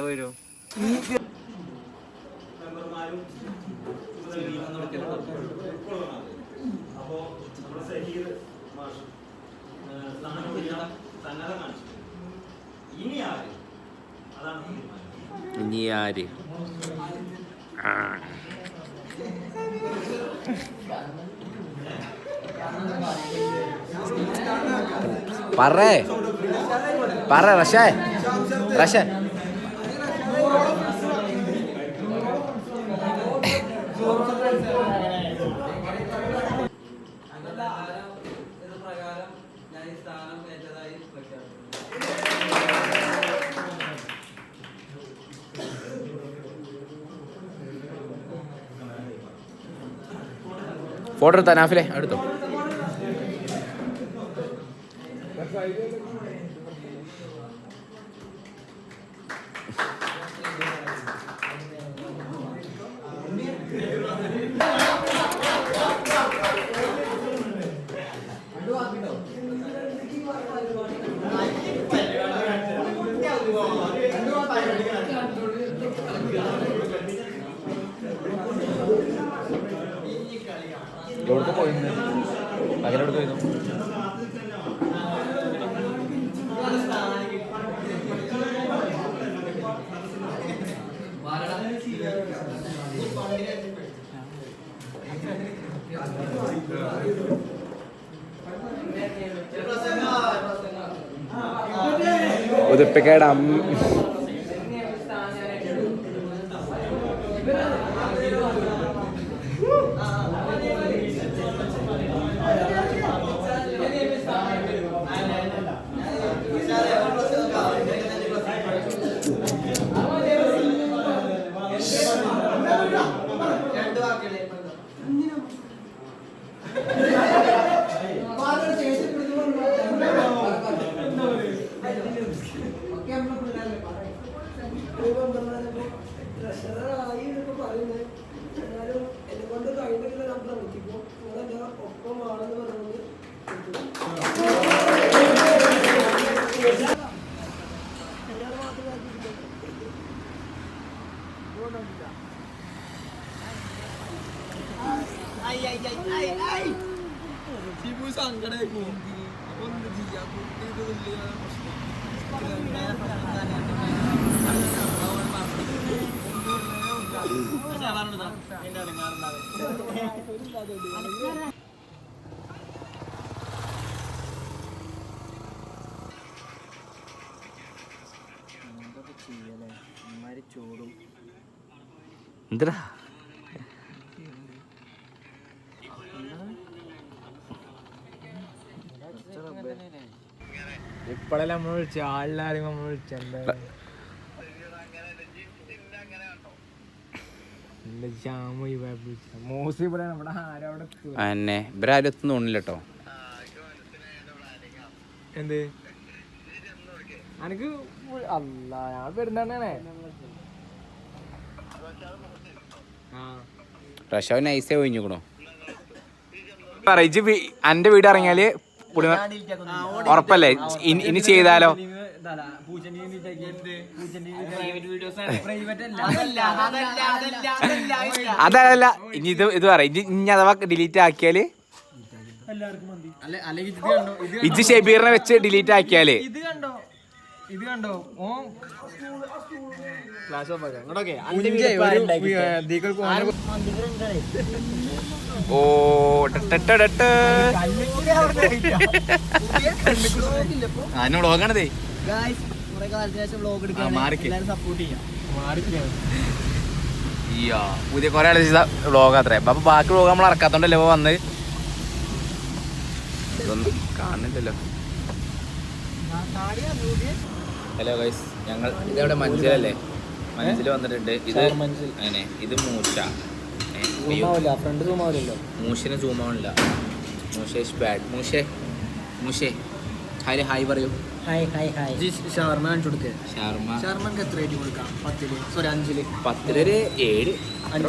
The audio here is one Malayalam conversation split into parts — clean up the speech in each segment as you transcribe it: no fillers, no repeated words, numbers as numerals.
വരും. ഇനി ആര് പറ റഷേ ഫോട്ടോ എടുത്താ നാഫിലെ എടുത്തോ. എവിടെ പോയിരുന്നു പകലെവിടെ പോയിരുന്നു? ഉതുപ്പിക്കയുടെ എന്താ ഇപ്പഴല്ലേ നമ്മൾ വിളിച്ച ആളിലാരും നമ്മൾ വിളിച്ചെന്താ എന്നെ ഇവരാരും എത്തുന്ന തോന്നില്ല കേട്ടോ. എന്ത് എനിക്ക് അല്ല ഞാൻ വരുന്നേ റഷാവ് നൈസേ ഒഴിഞ്ഞുക്കണോ എന്റെ വീട് ഇറങ്ങിയാല് ഉറപ്പല്ലേ ഇനി ചെയ്താലോ? അതല്ല ഇനി ഇത് പറ ഇനി അഥവാ ഡിലീറ്റ് ആക്കിയാല് ഇത് ഷെബീറിനെ വെച്ച് ഡിലീറ്റ് ആക്കിയാല് ഇത് കണ്ടോ ഓ വ്ളോഗാണതേ പുതിയ കൊറേ ആള് ചെയ്ത വ്ളോഗ് അത്രേ. അപ്പൊ ബാക്കി വ്ളോഗ് നമ്മൾ ഇറക്കാത്തോണ്ടല്ലേ ഇപ്പൊ വന്ന് ഇതൊന്നും കാണുന്നില്ലല്ലോ. ഹലോ ഗൈസ്, ഞങ്ങൾ ഇതവിടെ മഞ്ചലല്ലേ, മഞ്ചിൽ വന്നിട്ടുണ്ട്. ഇത് അങ്ങനെ ഇത് മൂശ മൂശിന് സൂമാവില്ല. മൂശേഷ് ബാഡ്. മൂശേ ഹായ് ഹായ് പറയൂ. ഷവർമ കാണിച്ചു കൊടുക്കേ. ഷവർമക്ക് എത്ര റേറ്റ് കൊടുക്കാം? 10 10-ഒരു 7, 5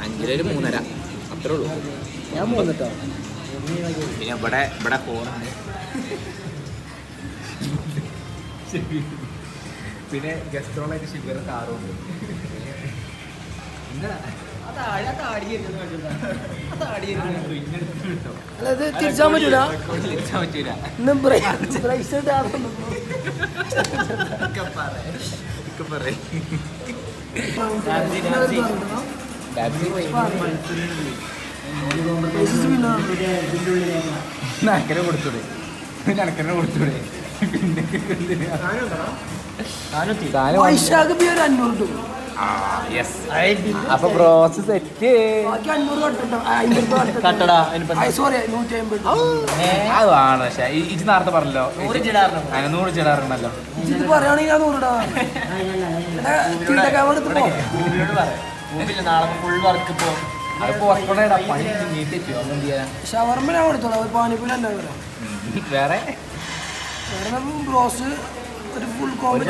5-ഒരു 3.5 അത്രേ ഉള്ളൂ. ഞാൻ 3 കേട്ടോ. പിന്നെ ഇവിടെ 4 പിന്നെ ഗസ്ട്രോളായിട്ട് ഷിബിയുടെ കാറുണ്ട്. തിരിച്ചാൻ പറ്റൂല. നനക്കനെ കൊടുത്തൂടെ, നനക്കനെ കൊടുത്തൂടെ. അപ്പൊ ബ്രോസ് സെറ്റ് കട്ടടാ. അതാണ്. പക്ഷെ ഇത് നേരത്തെ പറഞ്ഞല്ലോ 100 ചിടാറുണ്ടല്ലോ. നാളെ ഫുൾ വർക്ക് ഇപ്പോ ഷവർമ്മ ഞാൻ കൊടുത്തോളാം. പാനിപ്പൂരി അല്ല വേറെ ബ്രോസ് ഒരു ഫുൾ കോമ്പി.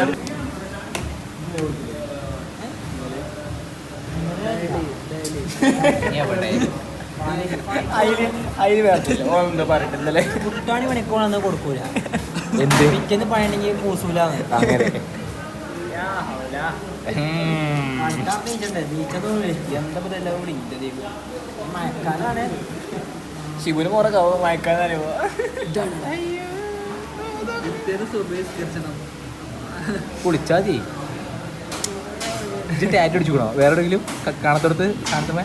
കുട്ടാണി പണിക്കോണെന്ന് കൊടുക്കൂല. എന്ത് പിറ്റേന്ന് പണിയുണ്ടെങ്കിൽ കൂസൂല. മഴക്കാലാണ്. ശിവന് കുറെ മയക്കാന്ന് കുളിച്ചാ മതി. ഇജ്ജ് ടാറ്റ് അടിച്ചുകൂടോ വേറെ എവിടെയെങ്കിലും കാണത്തോടത്ത് കാണത്തുമ്പോ?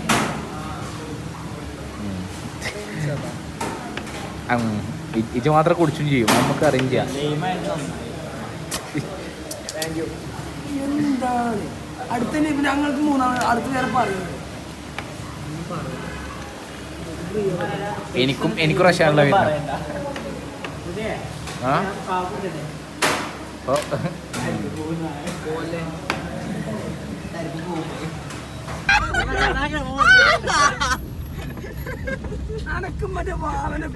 ഇജ്ജ് മാത്രം കുടിച്ചും ചെയ്യും, നമുക്ക് അറേഞ്ച് ചെയ്യാം. എന്താണ് അടുത്ത ഞങ്ങൾക്ക് മൂന്നാമത് അടുത്ത നേരം പറയുന്നത്. എനിക്കും റഷ്യാണല്ലോ വരുന്നത്. ആ അനക്കും മറ്റേ വാവനെ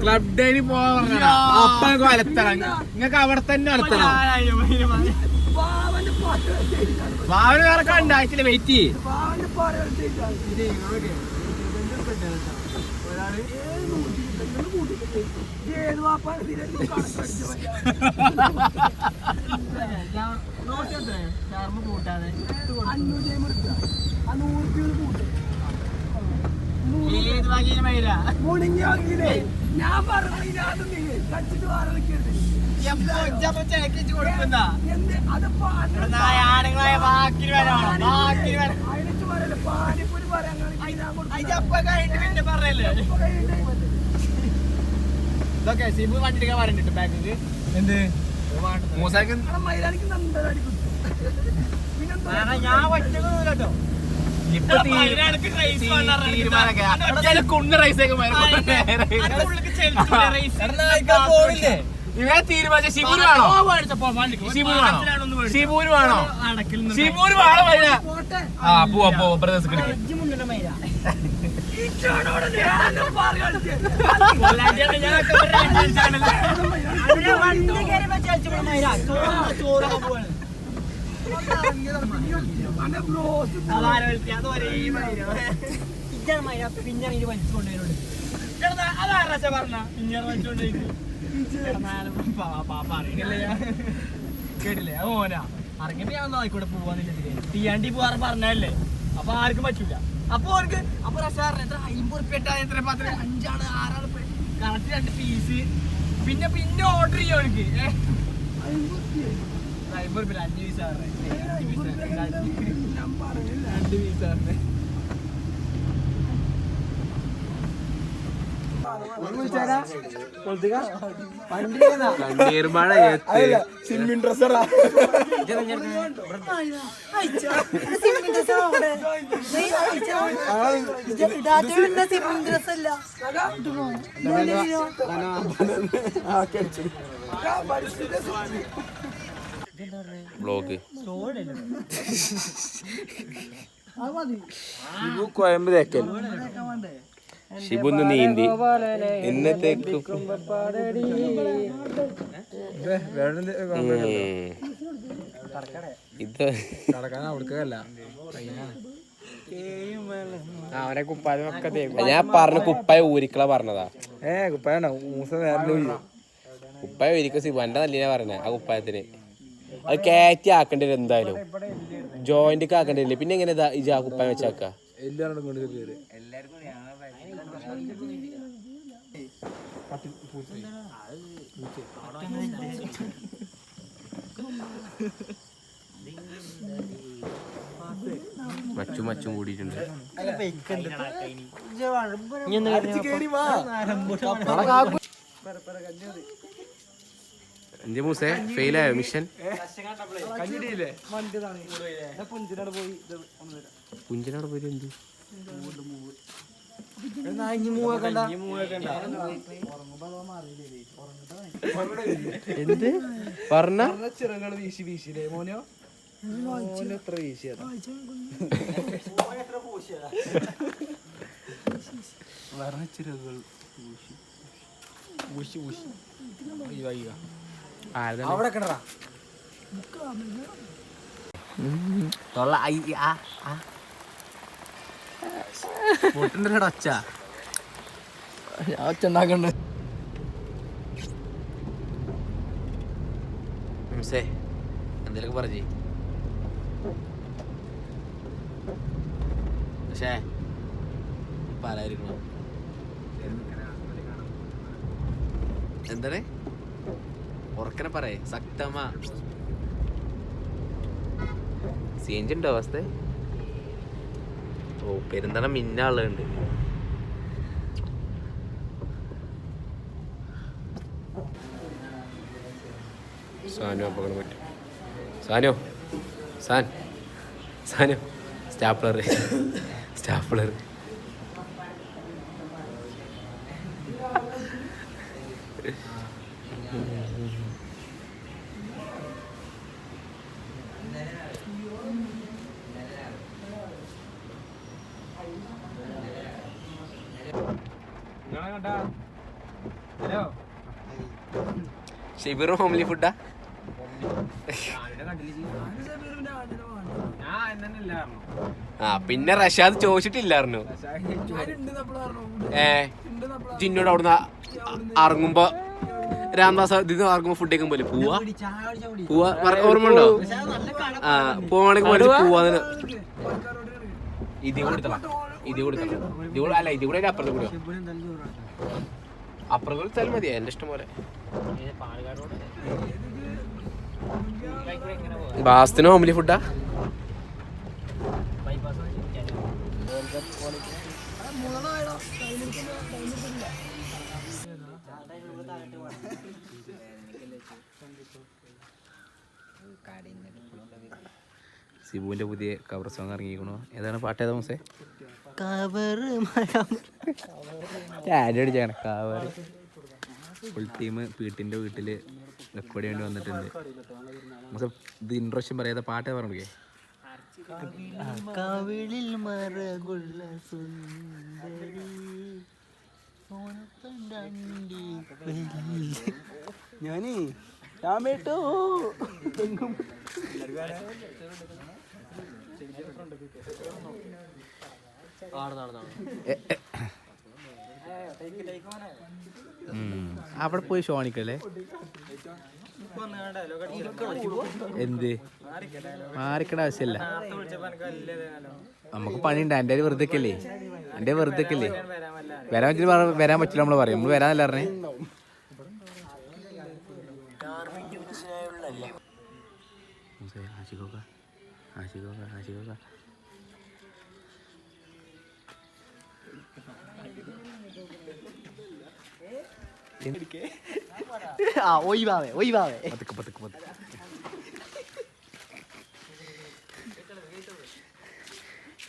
ക്ലബ് ഡേയിൽ പോവാൻ വലത്തണം. നിങ്ങൾക്ക് അവിടെ തന്നെ വലത്തണം. വാവന് വേറെ കണ്ടാഴ്ച വെയിറ്റ് ചെയ്യും. ഞാൻ പറഞ്ഞു ഇതൊക്കെ സിബു വണ്ടിക്കാൻ പറഞ്ഞിട്ട് ബാക്കിൽ എന്ത് മൂസാക്ക് ഞാൻ ഒറ്റ ഇപ്പൊ കുണ്ണ് റൈസൊക്കെ ഇവരെ തീരുമാനിച്ച ശിബുര് വേണോ? ശിബുര് വേണോ? ശിബുര് വേണോ? ആ പോവാ ബ്രദേഴ്സ് പിന്നെ വലിച്ചുകൊണ്ടേരോട് കേട്ടില്ലേ? ഓനാ ഇറങ്ങിട്ട് ഞാൻ ആയിക്കോട്ടെ പോവാന്നില്ല. തീയാണ്ടി പോവാറ് പറഞ്ഞല്ലേ, അപ്പൊ ആർക്കും പറ്റൂല. അപ്പൊ അവർക്ക് അപ്പൊ റസാറിന് എത്ര 50 എത്ര 5 6 കറക്റ്റ് 2 പീസ്. പിന്നെ ഓർഡർ ചെയ്യും അവർക്ക് 50 5 പീസ് 2 പീസ്. സിമ്മിൻ ഡ്രസ്സറാ ബ്ലോഗ് കോയമ്പ് തേക്കൽ ഷിബുന്ന് നീന്തി എന്നത്തേക്കും ഇത് അവനെ കുപ്പായൊക്കെ തേക്കും. ഞാൻ പറഞ്ഞ കുപ്പായ ഊരിക്കള പറഞ്ഞതാ. കുപ്പായ മൂസ വേറെ കുപ്പായ ഊരിക്ക സിബന്റെ നല്ലീനാ പറഞ്ഞ ആ കുപ്പായത്തിന്. അത് കയറ്റി ആക്കേണ്ടി വരും എന്തായാലും. ജോയിന്റ് ഒക്കെ ആക്കേണ്ടി വരില്ലേ. പിന്നെ എങ്ങനെ ഇജ് ആ കുപ്പായം വെച്ചാക്ക? എല്ലാവരും കൊണ്ട് കയറി മച്ചും കൂടിയിട്ടുണ്ട്. എന്റെ മൂസേ ഫെയിലായോ മിഷൻ? പുഞ്ചിനോട് പോയി എന്ത് എന്ത് പറഞ്ഞ ചിറകൾ വീശി വീശില്ലേ മോനോ? എത്ര വീശിയതാ ചിറകൾ അവിടെ കിണറാ ഒച്ച ഉണ്ടാക്കണ്ട്. എന്തേലൊക്കെ പറഞ്ഞേ. പക്ഷേ പലായിരിക്കണം. എന്താണ് ഉറക്കനെ പറയേ സക്തമാ. സീഞ്ച് ഉണ്ടോ അവസ്ഥ? ഓ പെരുന്തണ മിന്നുണ്ട്. സാനു അപകടം പറ്റും. സാനു സാനു സ്റ്റാപ്ലർ ഷിബിർ ഹോംലി ഫുഡാ. പിന്നെ റഷാദ് ചോദിച്ചിട്ടില്ലായിരുന്നു. ജിന്നോട് അവിടുന്ന് ഇറങ്ങുമ്പോ രാംദാസ് ഇതിന് ഇറങ്ങുമ്പോ ഫുഡ് കഴിക്കാൻ പോലെ പോവാ ഓർമ്മ ഉണ്ടോ? പോവാണെങ്കിൽ പോലെ പോവാന്ന് ഇത് കൊടുത്തണം. അല്ല ഇത് കൂടെ അപ്പുറത്ത് കൂടെ സ്ഥലം മതിയാ. എന്റെ ഇഷ്ടം പോലെ. ബാസ്തിന് ഹോംലി ഫുഡാ. സിബുവിന്റെ പുതിയ കവർ സോങ് ഇറങ്ങിക്കണോ? ഏതാണ് പാട്ട്? ഏതാ മോസേ? കവർ ഫുൾ ടീം പീട്ടിന്റെ വീട്ടില് റെക്കോർഡ് ചെയ്യേണ്ടി വന്നിട്ടുണ്ട്. ഇത് ഇൻട്രസ്റ്റ് പറയാതെ പാട്ടേ പറഞ്ഞേ. കവിളിൽ മറകുള്ള സുന്ദരി ഞാനേ രാമേട്ടോ അവിടെ പോയി ഷോണിക്കല്ലേ. എന്ത് മാറിക്കണ ആവശ്യമില്ല. നമുക്ക് പണിയുണ്ട്. എൻ്റെ വെറുതെ അല്ലേ വരാൻ പറ്റില്ല. നമ്മള് പറയും നമ്മള് വരാനല്ല പറഞ്ഞേ.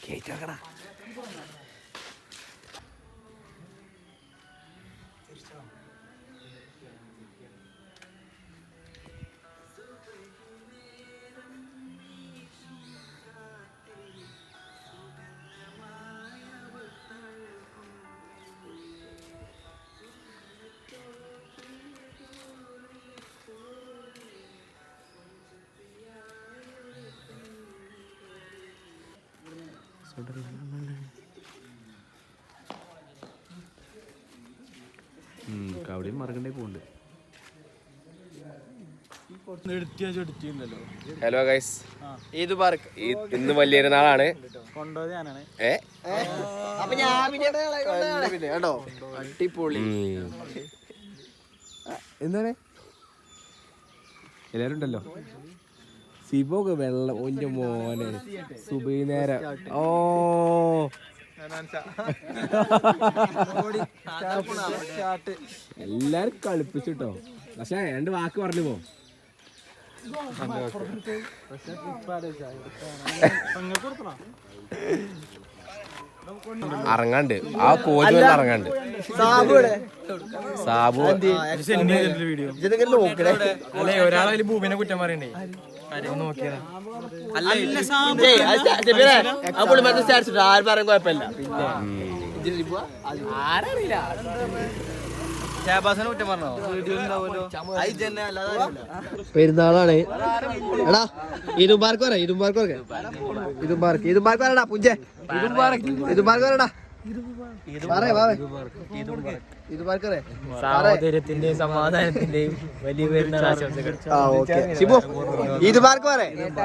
കേറ്റാക്കടാ. അവിടെയും മറക്കണ്ടേ പോകുന്നുണ്ട്. Hello guys, Eid Mubarak. ഇന്ന് വലിയൊരു നാളാണ്. അടിപൊളി. എന്താണ് എല്ലാരും ഉണ്ടല്ലോ. സിബോക്ക് വെള്ളം ഒന്റെ മോനെ സുബൈനേരം. ഓ എല്ലാരും കളിപ്പിച്ചിട്ടോ. പക്ഷെ രണ്ട് വാക്ക് പറഞ്ഞു പോ. ഇറങ്ങാണ്ട് ആ കോച്ച് ഇറങ്ങാണ്ട് സാബു അല്ലേ ഒരാളെ ഭൂമിനെ കുറ്റം പറയണ്ടേ നോക്കിയതാ. ആരും പറയാൻ കുഴപ്പമില്ല. ആരറിയില്ല ഷാബാസിനെ കുറ്റം പറഞ്ഞോ? പെരുന്നാളാണ്. എടാ ഈദ് മുബാറക് പറ. ഈദ് മുബാറക് പറ. ഈദ് മുബാറക്. ഈദ് മുബാറക് പറയടാ പുഞ്ചേ. ഈദ് മുബാറക്. ഈദ് മുബാറക് പറയടാ. സാഹോദര്യത്തിന്റെയും സമാധാനത്തിന്റെയും വലിയ പെരുന്നാൾ ആശംസകൾ. ഷിബു ഈദ് മുബാറക് പറ.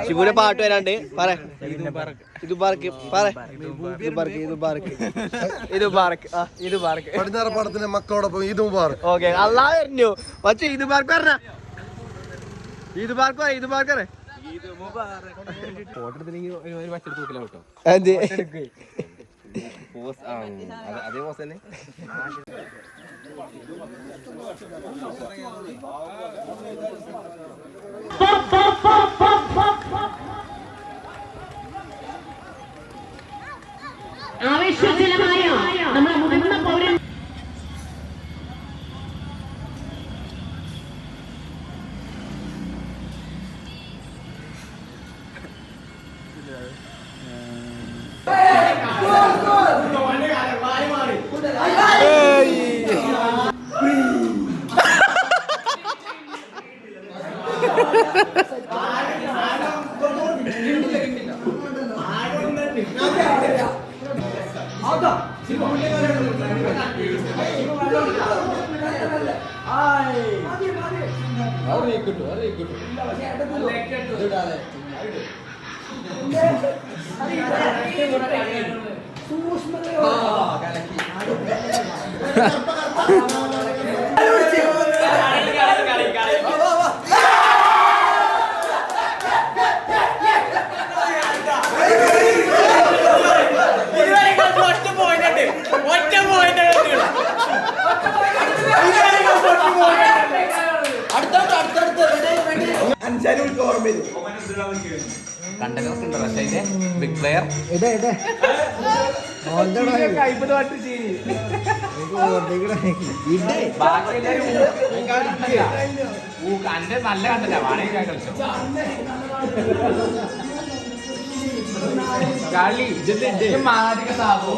ഷിബുവിന്റെ പാട്ട് വരാണ്ട് പറ. ഈദ് മുബാറക്. പറ. ഈദ് മുബാറക്. ഈദ് മുബാറക്. ഈദ് മുബാറക്. ഈദ് മുബാറക്. പടിഞ്ഞാറ് പാടത്തിന്റെ മക്കളോടൊപ്പം ഈദ് മുബാറക്. ഓക്കെ അല്ലാഹ് വരുന്നു. മച്ചി ഈദ് മുബാറക് പറഞ്ഞ. ഈദ് മുബാറക് പറ. ഈദ് മുബാറക് പറ. ഫോട്ടോ എടുത്തില്ലെങ്കിൽ ഒരു മറ്റെടുത്ത് നോക്കില്ല കേട്ടോ. അതെ അതേ പോസ് തന്നെ. ആവേശജലമായ നമ്മുടെ മുതിർന്ന പൗരൻ കണ്ടൊക്കെ റഷ്യയിലെ ബിഗ് പ്ലെയർ അന്റെ നല്ല കണ്ടല്ല വാടക കളി മാതിക സാബോ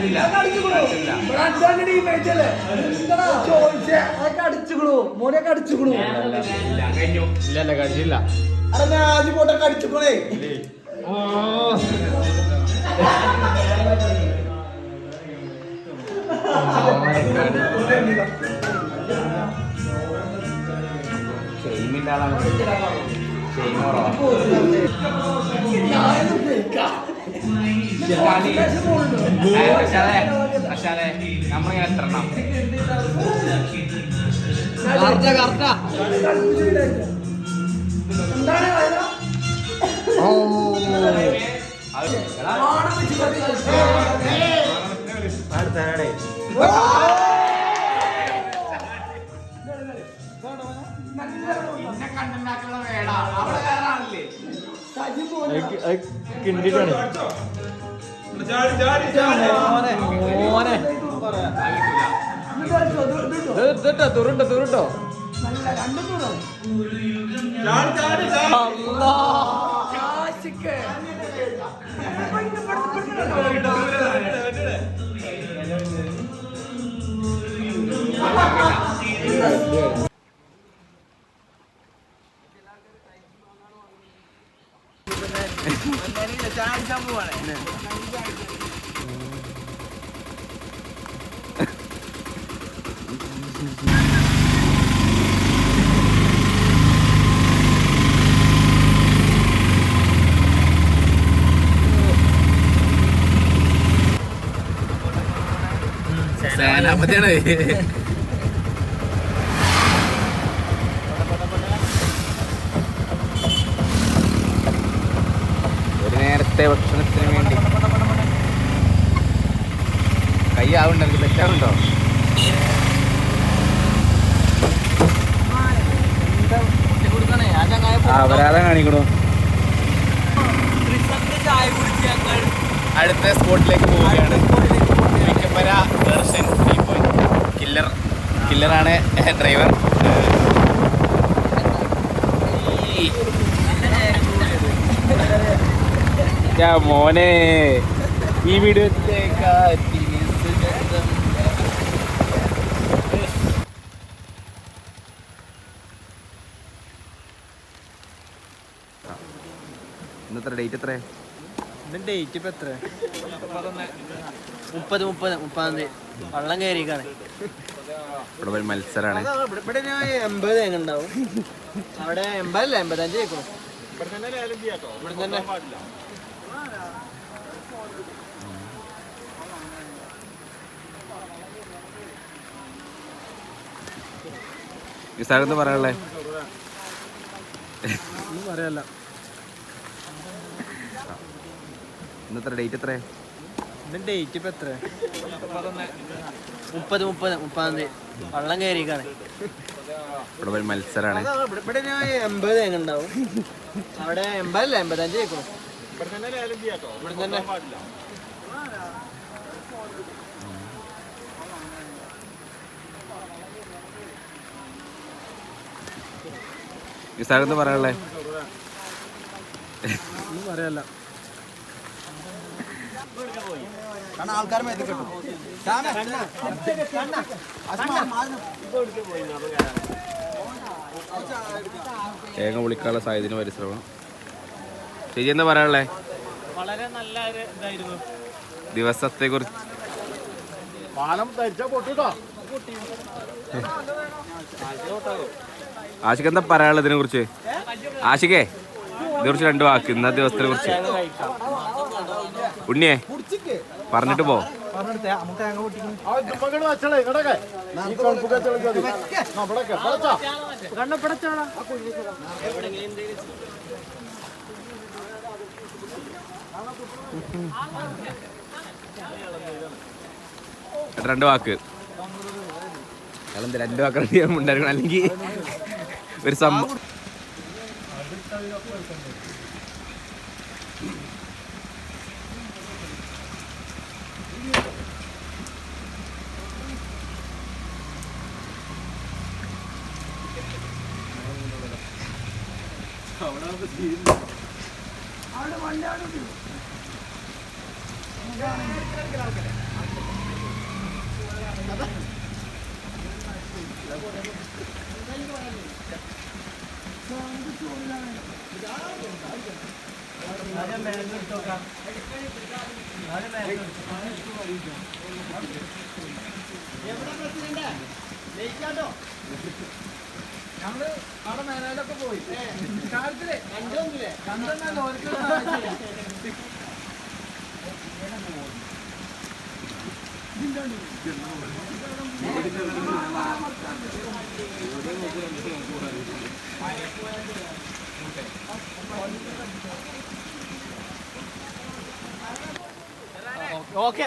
ഇല്ല കടിച്ചില്ല. നമ്മളിങ്ങനെ എത്തണം. കണ്ടുണ്ടാക്കുന്ന വേട അവിടെ വേറെ ആളില്ലേ കിണ്ടിട്ടാണ് തുരുണ്ടോ തുരുണ്ടോ സേനാപതിയാണ്. ഒരു നേരത്തെ ഭക്ഷണത്തിന് വേണ്ടി കയ്യാവുണ്ടോ? എനിക്ക് തെറ്റാവുണ്ടോ? അപരാധം കാണിക്കണോ? അടുത്ത സ്പോട്ടിലേക്ക് പോവുകയാണ്. വിക്കപ്പര ദർശൻ കില്ലറാണ് ഡ്രൈവർ. മോനെ ഈ വീഡിയോയിലേക്ക് ഇന്നത്തെ ഡേറ്റ് എത്ര? ഡേറ്റ് ഇപ്പൊ എത്ര? 30 വള്ളം കയറിക്കാണ്. ഇവിടെ ഒരു മത്സരമാണ്. ഇവിടെ 80 തേങ്ങ ഉണ്ടാവും. അവിടെ 80 അല്ല 85 കേൾക്കണം. ഇവിടെ തന്നെ ഈ സ്ഥലത്ത് പറയാനുള്ളേ പറയാല്ല. ഇന്നത്തെ ഡേറ്റ് എത്ര? ഡേറ്റ് ഇപ്പൊ എത്ര? 30 വള്ളം കയറിക്കാണ്. ഇവിടെ ഒരു മത്സരമാണ്. ഇവിടെ 80 തേങ്ങ ഉണ്ടാവും. അവിടെ 80 അല്ല 85 കേൾക്കണം. ഇവിടെ തന്നെ ഈ സ്ഥലത്ത് പറയാനുള്ളേ പറയാല്ല. ആൾക്കാർ തേങ്ങ പൊളിക്കാനുള്ള സാധ്യത പരിശ്രമം. ചേച്ചി എന്താ പറയാനുള്ളേ? വളരെ നല്ല ഒരു ഇതായിരുന്നു. ദിവസത്തെ കുറിച്ച് ആഷിക്ക് എന്താ പറയാനുള്ളത് ഇതിനെ കുറിച്ച്? ആഷിക്കേ ഇതിനെ കുറിച്ച് 2 വാക്ക് ഇന്നത്തെ ദിവസത്തിനെ കുറിച്ച്. ഉണ്ണിയെ പറഞ്ഞിട്ട് പോ. എത്ര 2 വാക്ക്? അതെന്താ 2 വാക്ക് ഉണ്ടായിരിക്കണം, അല്ലെങ്കിൽ ഒരു സംഭവം. ഞങ്ങള് അവിടെ മേനാലൊക്കെ പോയി കാലത്തില്ലേ കണ്ടോന്നില്ലേ കണ്ടോ ഓക്കെ.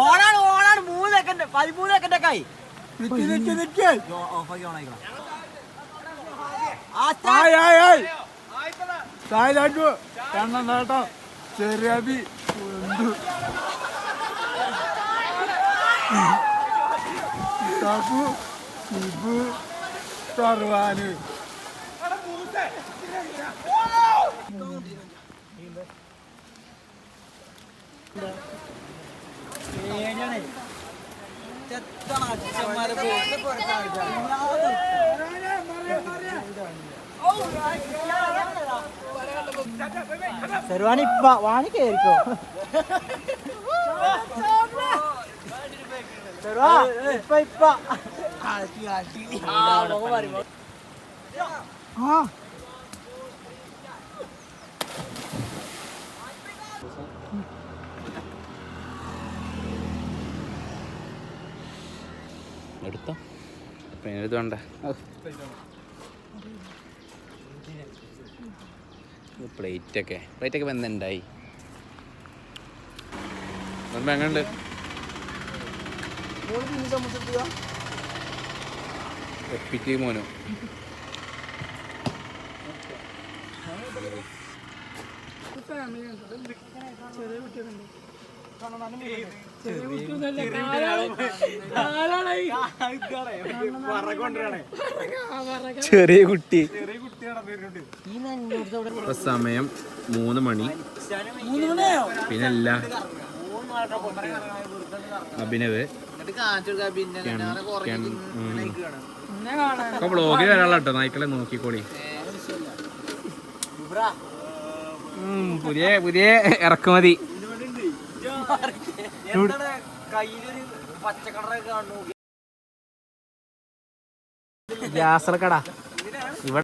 ഓണാണ് 3 സെക്കൻഡ് 13 സെക്കൻഡ് ഒക്കെ ആയി ചെറിയാബി താപ്പു ഇബു സർവാന് സർവാണി വാണി കേറിക്കോ എടുത്തോ ഇത് വേണ്ട പ്ലേറ്റൊക്കെ വന്നുണ്ടായി എങ്ങനുണ്ട് ഒപ്പിക്ക് മോനു ചെറിയ കുട്ടി സമയം 3 മണി പിന്നല്ല അഭിനവ് ഇപ്പൊ ബ്ലോഗിൽ വരാനുള്ള കേട്ടോ നായ്ക്കളെ നോക്കിക്കോളി പുതിയ ഇറക്കുമതി ഗ്യാസറക്കടാ ഇവിടെ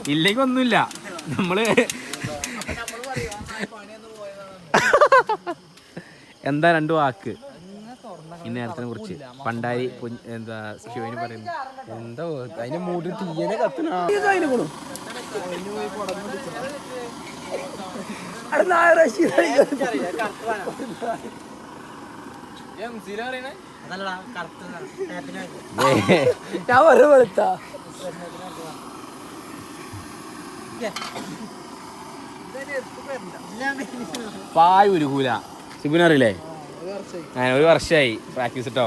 ഇല്ലെങ്കിൽ ഒന്നുമില്ല നമ്മള് എന്താ 2 വാക്ക് ഈ നേരത്തിനെ കുറിച്ച് പണ്ടാരി എന്താ ശിവന് പറയുന്നു എന്താ അതിന്റെ മൂടി തീയനെ കത്തണ പായ് ഉരുകൂല ശിബുനറിയില്ലേ ഞാൻ 1 വർഷമായി പ്രാക്ടീസ് ഇട്ടോ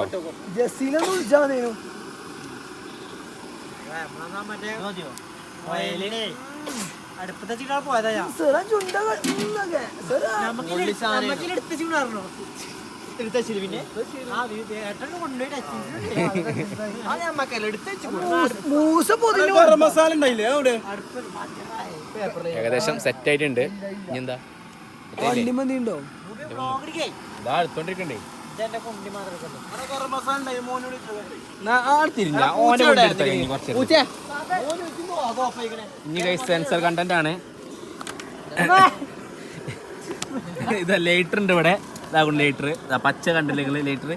അടുപ്പത്തെ ചീട്ടാ പോയതാ പിന്നെ മസാല ഉണ്ടായില്ലേ അവിടെ ഏകദേശം സെറ്റ് ആയിട്ടുണ്ട് ഇനി എന്താ ഉണ്ടോ ഇതാ എടുത്തോണ്ടിരിക്കണ്ടേ ഇനി സെൻസർ കണ്ടന്റ് ആണ് ഇത് ലൈറ്റർ ഉണ്ട് ഇവിടെ ഇതാകും ലൈറ്റർ പച്ച കണ്ടില്ലേ ലൈറ്റർ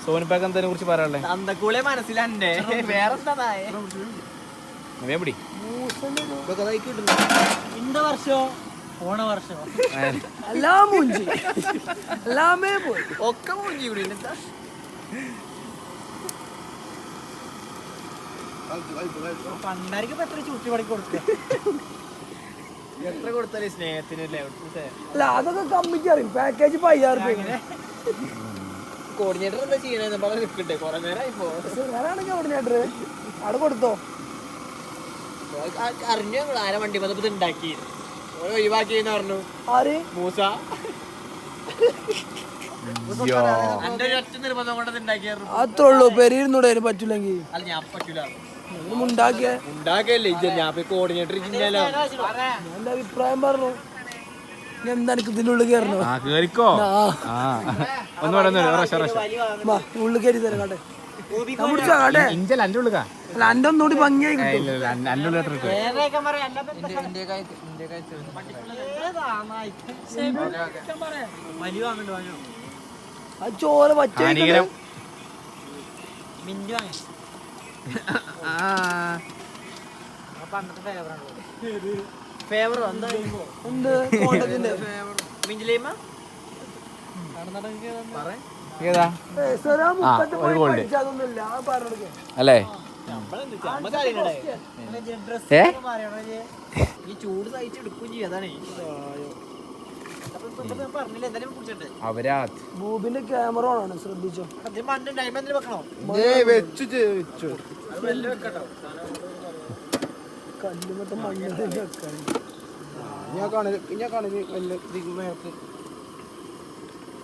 സോനിപ്പാക്ക് എന്തതിനെ കുറിച്ച് പറയാനുള്ളേ അന്തക്കൂളെ മനസ്സിലാണ്ടേ വേറെന്താ പിടി ഇന്ത വർഷോ ഓണ വർഷോ എല്ലാം മൂഞ്ചി എല്ലാമേ പോയി ഒക്കെ മൂഞ്ചി ഇവിടെ പണ്ടായിരിക്കും എത്ര ചുറ്റി പടക്കി കൊടുക്ക എത്ര കൊടുത്താലേ സ്നേഹത്തിനല്ലേ അല്ല അതൊക്കെ കമ്മിക്ക് അറിയും പാക്കേജ് 5000 കോർഡിനേറ്റർ എന്താ ചെയ്യണേ പറഞ്ഞ നിൽക്കട്ടെ കുറെ നേരമായി ഞാനാണെങ്കിൽ കോർഡിനേറ്റർ അവിടെ കൊടുത്തോ അറിഞ്ഞു ഞങ്ങൾ ആരെ വണ്ടി വന്നപ്പോ ഉണ്ടാക്കി ഒഴിവാക്കിയെന്ന് പറഞ്ഞു ആര് മൂസ എന്റെ ഒരു ഒറ്റ നിർബന്ധം കൊണ്ടത് ഉണ്ടാക്കിയായിരുന്നു അത്രയുള്ളൂ പെരിയിരുന്നൂടെ അതിന് പറ്റൂലെങ്കിൽ അല്ല ഞാൻ പറ്റൂല ഉണ്ടാക്കിയല്ലേ ഞാൻ കോർഡിനേറ്റർ എന്റെ അഭിപ്രായം പറഞ്ഞു എന്താ എനിക്ക് ഇതിനുള്ളിൽ കയറണോ കേറിക്കോ ഉള്ളിൽ കയറി തരാം കാട്ടെ കുടിച്ചാ കാട്ടെ അല്ല എന്റെ ഒന്നുകൂടി ഭംഗിയായി കിട്ടും ആ ചോര പച്ച അല്ലേ ഈ ചൂട് സഹിച്ചെടുക്കും ചെയ്യും അതാണ് അവരാ ബൂബിന്റെ ക്യാമറ ആണ് ശ്രദ്ധിച്ചോ വെക്കണോ കല്ലുമത്തെ മഞ്ഞ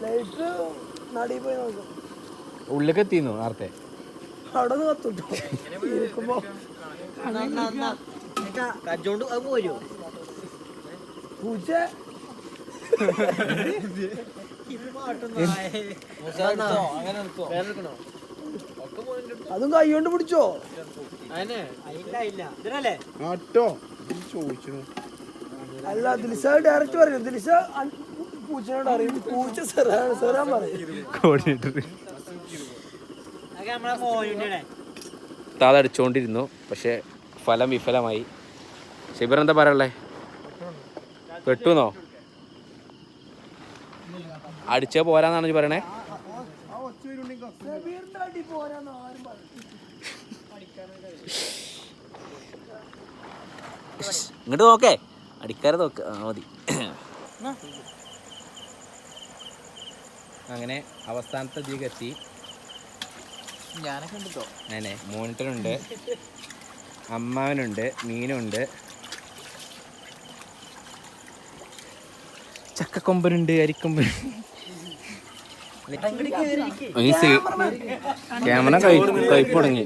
ലൈറ്റ് നടീ പോയി നോക്കാം ഉള്ളിലേക്ക് എത്തിന്നു നേരത്തെ അവിടെ നിന്ന് കത്തുട്ടോ ഇരിക്കുമ്പോ കജോണ്ട് അത് പോരോ പൂച്ച അതും കൈ കൊണ്ട് പിടിച്ചോ അല്ല ദിൽഷ ഡയറക്റ്റ് പറയും ദിൽഷ പൂച്ചനോട് അറിയും പൂച്ച സെറാൻ പറയും താതടിച്ചോണ്ടിരുന്നു പക്ഷെ ഫലം വിഫലമായി. ഷിബർ എന്താ പറയല്ലേ? പെട്ടുന്നോ? അടിച്ച പോരാന്നാണ് പറയണേ. ഇങ്ങോട്ട് നോക്കേ, അടിക്കാരെ നോക്ക മതി. അങ്ങനെ അവസാനത്തെ ദീകെത്തി. ഞാനൊക്കെ ഉണ്ടോ? ഞാനേ മോണിറ്ററുണ്ട്, അമ്മാവനുണ്ട്, മീനുണ്ട്, ചക്കക്കൊമ്പനുണ്ട്, അരിക്കൊമ്പൻ. ക്യാമറ കഴിപ്പ് തുടങ്ങി.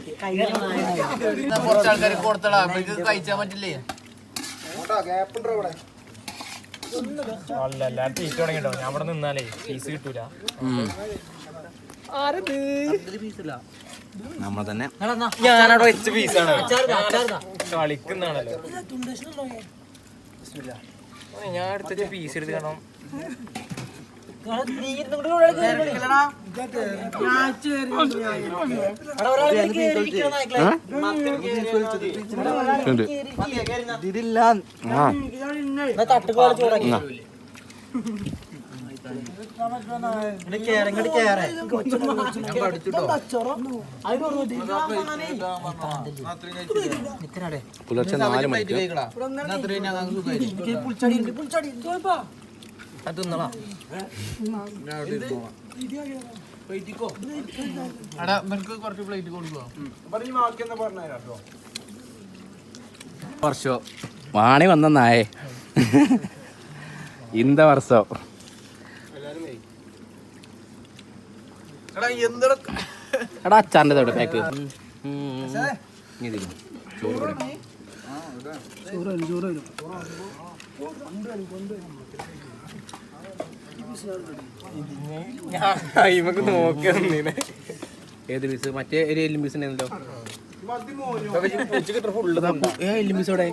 കുറച്ചാൾക്കാർ കൊടുത്തടാ, കഴിച്ചാൻ പറ്റില്ലേ? ഞാൻ ഇവിടെ നിന്നാലേ പീസ് കിട്ടൂല. നമ്മ തന്നെ ഞാനവിടെ വെച്ച പീസാണ് കളിക്കുന്നാണല്ലോ. ഞാൻ എടുത്ത പീസ് എടുത്ത് കാണാം. പുലർച്ചെ 4 മണിക്ക് വർഷോ വാണി വന്നായേ ഇന്ത വർഷം. എടാ അച്ചാറിന്റെ തൊട്ട് പാക്ക് ഏത് പീസ്? മറ്റേ ഒരു എല്ലും പീസ് ഉണ്ടല്ലോ. എല്ലുംപീസോടെ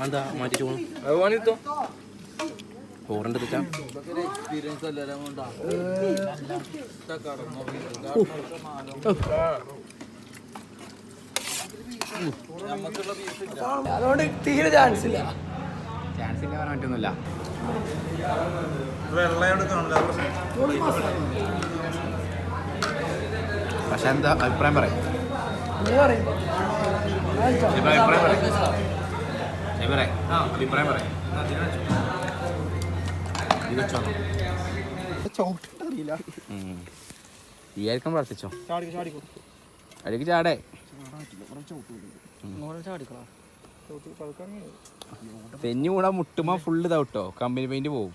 എന്താ മാറ്റി ചോറുണ്ട് അതുകൊണ്ട് തീരെ ചാൻസ് ഇല്ല. ചാൻസ് ഇല്ല പറയാൻ പറ്റൊന്നുമില്ല. പക്ഷെ എന്താ അഭിപ്രായം പറയാം? വിചാരിക്കാൻ പ്രാർത്ഥിച്ചോ. അടിക്ക് ചാടേ. തെഞ്ഞു കൂടാ മുട്ടുമ്പോ ഫുള്ള് ഇതാവട്ടോ, കമ്പനി പെയിന്റ് പോവും.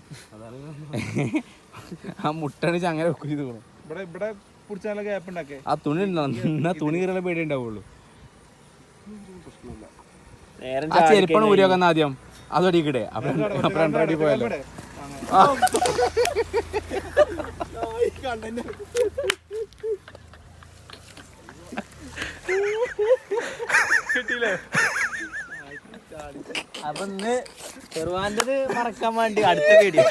ആ മുട്ടാണ് ചങ്ങനെ വെക്കും ചെയ്ത് പോകണം. ആ തുണി എന്നാ തുണി കയറുന്ന പേടി ഉണ്ടാവുള്ളൂ. ആ ചെരുപ്പാണ് ഊരിയാക്കുന്ന ആദ്യം, അത് അടിക്കട്ടെ. അപ്പൊ 2 അടി പോയല്ലോ. അപ്പൊ ഇന്ന് ചെറുവാൻ്റെത് മറക്കാൻ വേണ്ടി അടുത്ത വീഡിയോ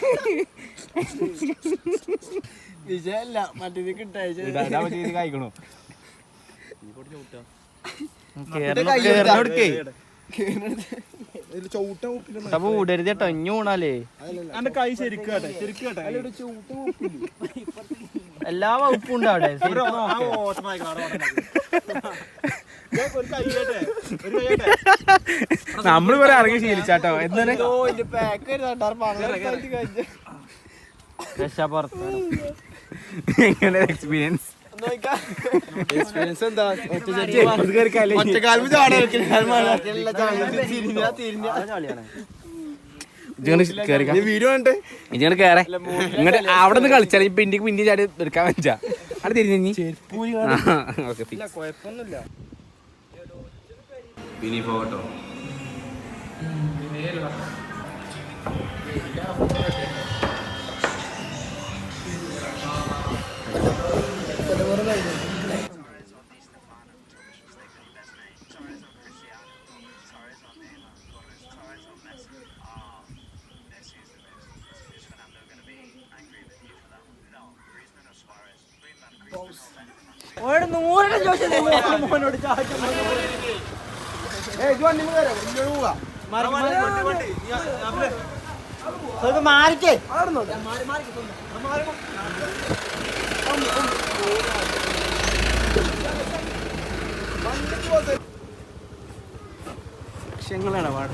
വിജയല്ല മറ്റേത് കിട്ടായിക്കണു അപ്പൊ ഊടരുത് കേട്ടോ ഇഞ്ഞു ഊണാലേ കൈ ശരിക്കും എല്ലാ വകുപ്പും ഉണ്ട് അവിടെ നമ്മള് കുറെ ഇറങ്ങി ശീലിച്ചാട്ടോ എന്താണ് രക്ഷാപുറത്ത് എങ്ങനെ എക്സ്പീരിയൻസ് എക്സ്പീരിയൻസ് എന്താ വീഡിയോ ഉണ്ട് ഇങ്ങനെ കേറെ ഇങ്ങോട്ട് അവിടെ നിന്ന് കളിച്ചാൽ ഇപ്പൊ ഇന്ത്യക്ക് പിന്നെ ചാടി എടുക്കാൻ വെച്ചാ അവിടെ തിരിഞ്ഞു കുഴപ്പമൊന്നുമില്ല ഇനി പോകട്ടോ മോനോട് മാറിക്കേ ലക്ഷ്യങ്ങളാണ് വാട്ട